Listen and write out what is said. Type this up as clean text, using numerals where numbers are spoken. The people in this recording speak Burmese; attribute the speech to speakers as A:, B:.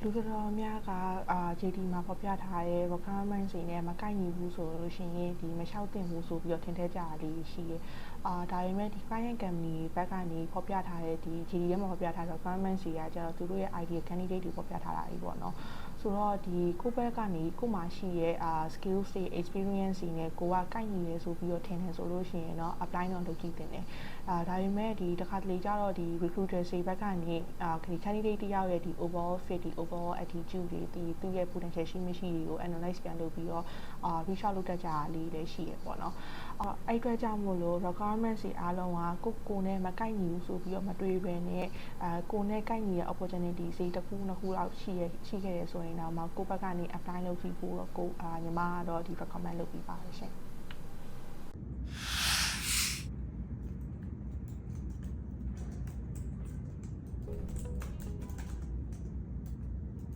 A: လူတော်များကJD မှာဖော်ပြထားတဲ့ requirement တွေနဲ့မကိုက်ညီဘူးဆိုလို့ရှိရင်ဒီမလျှောက်သင့်ဘူးဆိုပြီးတော့ထင်ထဲကြတာလေးရှိတယ်ဒါပေမဲ့ဒီ client company ဘက်ကနေဖော်ပြထားတဲ့ဒီ JD ထဲမှာဖော်ပြထားတဲ့ requirement တွေကကျတော့သူတို့ရဲ့ ideal candidate တွေဖော်ပြထားတာကြီးပေါ့နော်ဆိုတော့ဒီကိုဘက်ကနေကိုမှရှိရဲ့skills တွေ experience တွေနဲ့ကိုကကိုက်ညီရဲဆိုပြီးတော့ထင်တယ်ဆိုလို့ရှိရင်တော့ apply တော့လုပ်ကြည့်တင်တယ်ဒါပေမဲ့ဒီတစ်ခါတလေကျတော့ဒီ recruiter တွေဘက်ကနေဒီ candidate တယောက်ရဲ့ဒီ overall fit ဒီ overall attitude တွေဒီသူ့ရဲ့ potential ရှိမရှိတွေကို analyze ပြန်လုပ်ပြီးတော့reach out လုပ်တတ်ကြတာလေးလည်းရှိရပေါ့နော်အဲ့အတွက်ကြောင့်မို့လို့ requirement တွေအားလုံးကကိုနဲ့မကိုက်ညီဘူးဆိုပြီးတော့မတွေးဘဲနဲ့ကိုနဲ့ကိုက်ညီတဲ့ opportunity တွေတစ်ခုနှစ်ခုလောက်ရှိခဲ့တယ်ဆိုရင်တော့ကိုဘက်ကနေ apply လုပ်ကြည့်ဖို့တော့ညီမကတော့ဒီ recommend လုပ်ပြီးပါတယ်ရှင်